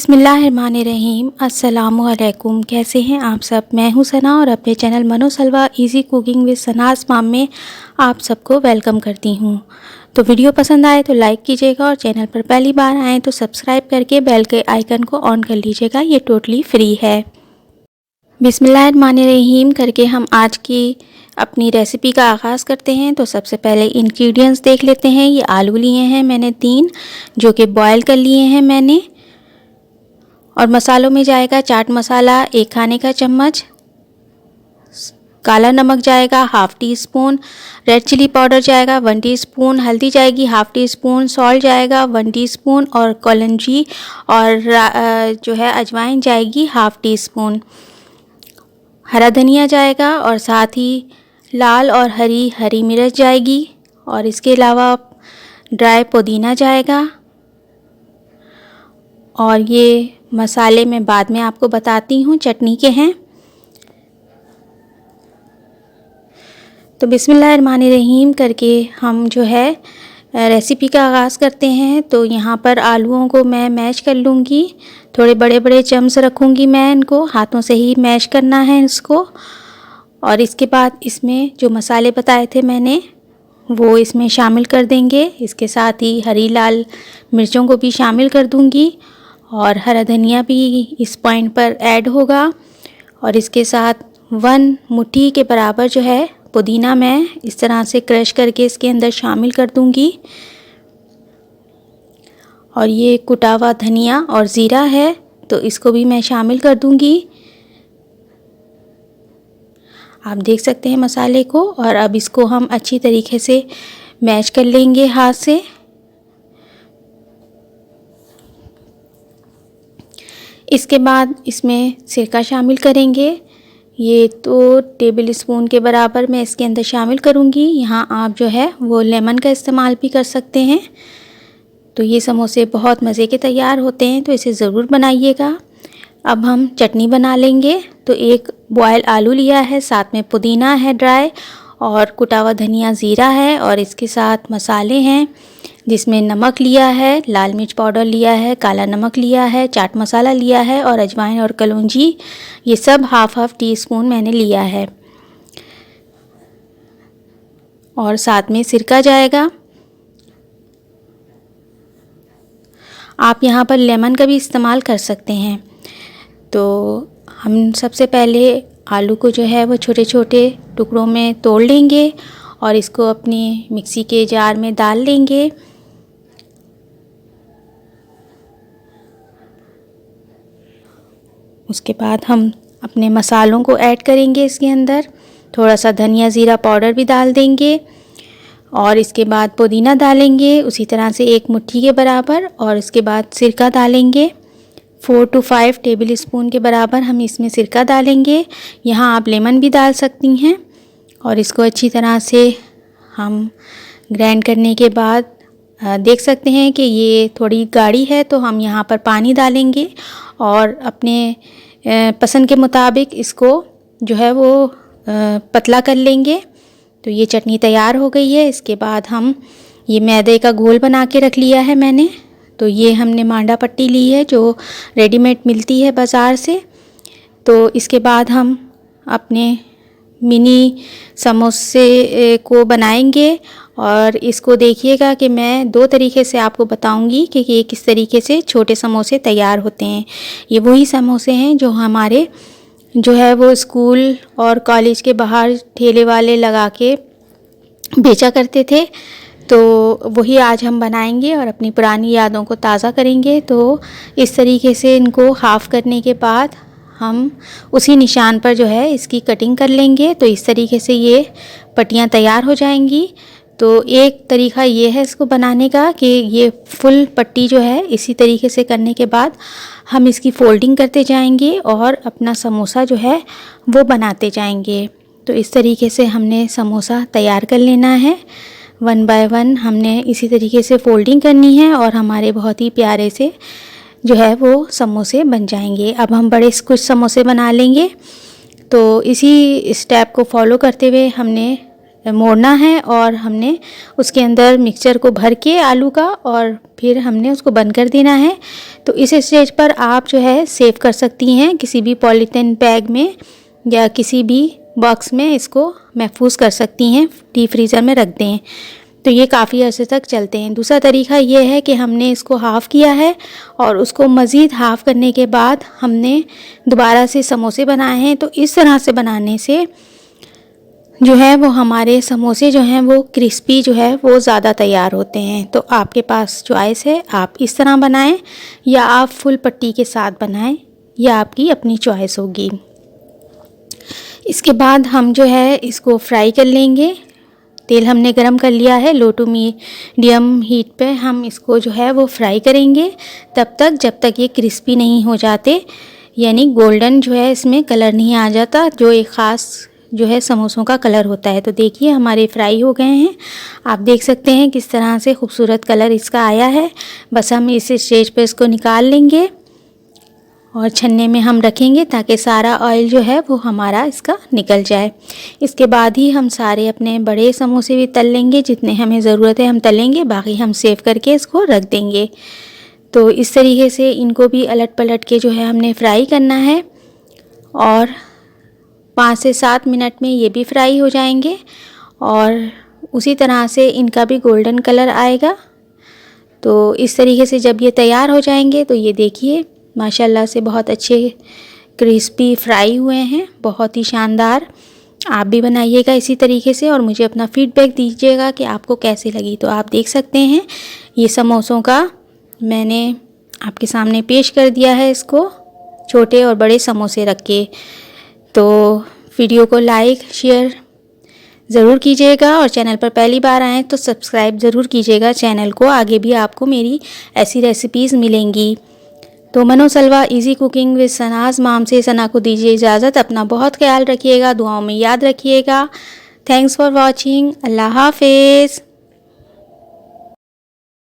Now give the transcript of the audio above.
बिस्मिल्लाहिर्रहमानिर्रहीम। अस्सलामुअलैकुम। कैसे हैं आप सब? मैं हूं सना और अपने चैनल मनोसलवा इजी कुकिंग विद सनाज़ माम में आप सबको वेलकम करती हूं। तो वीडियो पसंद आए तो लाइक कीजिएगा और चैनल पर पहली बार आएँ तो सब्सक्राइब करके बेल के आइकन को ऑन कर लीजिएगा, ये टोटली फ्री है। बिस्मिल्लाहिर्रहमानिर्रहीम करके हम आज की अपनी रेसिपी का आगाज़ करते हैं। तो सबसे पहले इंग्रेडिएंट्स देख लेते हैं। ये आलू लिए हैं मैंने 3, जो कि बॉयल कर लिए हैं मैंने। और मसालों में जाएगा चाट मसाला 1 खाने का चम्मच, काला नमक जाएगा ½ teaspoon, red chilli powder जाएगा 1 टीस्पून, हल्दी जाएगी ½ टीस्पून, सॉल्ट जाएगा 1 टीस्पून और कलौंजी और जो है अजवाइन जाएगी ½ टीस्पून, हरा धनिया जाएगा और साथ ही लाल और हरी मिर्च जाएगी और इसके अलावा ड्राई पुदीना जाएगा। और ये मसाले मैं बाद में आपको बताती हूँ चटनी के हैं। तो बिस्मिल्लाहिर्रहमानिर्रहीम करके हम जो है रेसिपी का आगाज़ करते हैं। तो यहाँ पर आलूओं को मैं मैश कर लूँगी, थोड़े बड़े बड़े चम्स रखूँगी मैं, इनको हाथों से ही मैश करना है इसको। और इसके बाद इसमें जो मसाले बताए थे मैंने वो इसमें शामिल कर देंगे। इसके साथ ही हरी लाल मिर्चों को भी शामिल कर दूँगी और हरा धनिया भी इस पॉइंट पर ऐड होगा। और इसके साथ 1 मुट्ठी के बराबर जो है पुदीना मैं इस तरह से क्रश करके इसके अंदर शामिल कर दूंगी। और ये कुटा हुआ धनिया और ज़ीरा है तो इसको भी मैं शामिल कर दूंगी। आप देख सकते हैं मसाले को। और अब इसको हम अच्छी तरीके से मैश कर लेंगे हाथ से। इसके बाद इसमें सिरका शामिल करेंगे। ये 2 टेबल स्पून के बराबर मैं इसके अंदर शामिल करूँगी। यहाँ आप जो है वो लेमन का इस्तेमाल भी कर सकते हैं। तो ये समोसे बहुत मज़े के तैयार होते हैं, तो इसे ज़रूर बनाइएगा। अब हम चटनी बना लेंगे। तो 1 बॉयल आलू लिया है, साथ में पुदीना है ड्राई और कुटा हुआ धनिया ज़ीरा है और इसके साथ मसाले हैं जिसमें नमक लिया है, लाल मिर्च पाउडर लिया है, काला नमक लिया है, चाट मसाला लिया है और अजवाइन और कलौंजी, ये सब ½ टीस्पून मैंने लिया है। और साथ में सिरका जाएगा। आप यहाँ पर लेमन का भी इस्तेमाल कर सकते हैं। तो हम सबसे पहले आलू को जो है वो छोटे छोटे टुकड़ों में तोड़ लेंगे और इसको अपनी मिक्सी के जार में डाल लेंगे। उसके बाद हम अपने मसालों को ऐड करेंगे इसके अंदर। थोड़ा सा धनिया ज़ीरा पाउडर भी डाल देंगे और इसके बाद पुदीना डालेंगे उसी तरह से 1 मुट्ठी के बराबर। और इसके बाद सिरका डालेंगे 4 to 5 टेबल स्पून के बराबर हम इसमें सिरका डालेंगे। यहाँ आप लेमन भी डाल सकती हैं। और इसको अच्छी तरह से हम ग्राइंड करने के बाद देख सकते हैं कि ये थोड़ी गाढ़ी है, तो हम यहाँ पर पानी डालेंगे और अपने पसंद के मुताबिक इसको जो है वो पतला कर लेंगे। तो ये चटनी तैयार हो गई है। इसके बाद हम ये मैदे का घोल बना के रख लिया है मैंने। तो ये हमने मांडा पट्टी ली है जो रेडीमेड मिलती है बाज़ार से। तो इसके बाद हम अपने मिनी समोसे को बनाएंगे और इसको देखिएगा कि मैं 2 तरीके से आपको बताऊंगी कि ये किस तरीके से छोटे समोसे तैयार होते हैं। ये वही समोसे हैं जो हमारे जो है वो स्कूल और कॉलेज के बाहर ठेले वाले लगा के बेचा करते थे। तो वही आज हम बनाएंगे और अपनी पुरानी यादों को ताज़ा करेंगे। तो इस तरीके से इनको हाफ़ करने के बाद हम उसी निशान पर जो है इसकी कटिंग कर लेंगे। तो इस तरीके से ये पट्टियाँ तैयार हो जाएंगी। तो एक तरीका ये है इसको बनाने का कि ये फुल पट्टी जो है इसी तरीके से करने के बाद हम इसकी फोल्डिंग करते जाएंगे और अपना समोसा जो है वो बनाते जाएंगे। तो इस तरीके से हमने समोसा तैयार कर लेना है। 1 बाय 1 हमने इसी तरीके से फोल्डिंग करनी है और हमारे बहुत ही प्यारे से जो है वो समोसे बन जाएंगे। अब हम बड़े कुछ समोसे बना लेंगे। तो इसी स्टेप को फॉलो करते हुए हमने मोड़ना है और हमने उसके अंदर मिक्सचर को भर के आलू का और फिर हमने उसको बंद कर देना है। तो इस स्टेज पर आप जो है सेव कर सकती हैं किसी भी पॉलीथीन बैग में या किसी भी बॉक्स में, इसको महफूज कर सकती हैं, डीप फ्रीज़र में रख दें तो ये काफ़ी अर्से तक चलते हैं। दूसरा तरीका ये है कि हमने इसको हाफ़ किया है और उसको मज़ीद हाफ़ करने के बाद हमने दोबारा से समोसे बनाए हैं। तो इस तरह से बनाने से जो है वो हमारे समोसे जो हैं वो क्रिस्पी जो है वो ज़्यादा तैयार होते हैं। तो आपके पास चॉइस है, आप इस तरह बनाएं या आप फुल पट्टी के साथ बनाएं, यह आपकी अपनी चॉइस होगी। इसके बाद हम जो है इसको फ्राई कर लेंगे। तेल हमने गरम कर लिया है, लो टू मीडियम हीट पे हम इसको जो है वो फ्राई करेंगे तब तक जब तक ये क्रिस्पी नहीं हो जाते, यानी गोल्डन जो है इसमें कलर नहीं आ जाता, जो एक ख़ास जो है समोसों का कलर होता है। तो देखिए हमारे फ्राई हो गए हैं, आप देख सकते हैं किस तरह से खूबसूरत कलर इसका आया है। बस हम इस स्टेज पे इसको निकाल लेंगे और छन्ने में हम रखेंगे ताकि सारा ऑयल जो है वो हमारा इसका निकल जाए। इसके बाद ही हम सारे अपने बड़े समोसे भी तल लेंगे, जितने हमें ज़रूरत है हम तलेंगे, बाकी हम सेव करके इसको रख देंगे। तो इस तरीके से इनको भी अलट पलट के जो है हमने फ्राई करना है और 5 से 7 मिनट में ये भी फ्राई हो जाएंगे और उसी तरह से इनका भी गोल्डन कलर आएगा। तो इस तरीके से जब ये तैयार हो जाएंगे तो ये देखिए माशाल्लाह से बहुत अच्छे क्रिस्पी फ्राई हुए हैं, बहुत ही शानदार। आप भी बनाइएगा इसी तरीके से और मुझे अपना फीडबैक दीजिएगा कि आपको कैसी लगी। तो आप देख सकते हैं ये समोसों का मैंने आपके सामने पेश कर दिया है, इसको छोटे और बड़े समोसे रख के। तो वीडियो को लाइक शेयर ज़रूर कीजिएगा और चैनल पर पहली बार आएँ तो सब्सक्राइब ज़रूर कीजिएगा चैनल को, आगे भी आपको मेरी ऐसी रेसिपीज़ मिलेंगी। तो मनो सलवा इजी कुकिंग विद सनाज़ माम से सना को दीजिए इजाज़त। अपना बहुत ख्याल रखिएगा, दुआओं में याद रखिएगा। Thanks for watching. अल्लाह हाफिज़।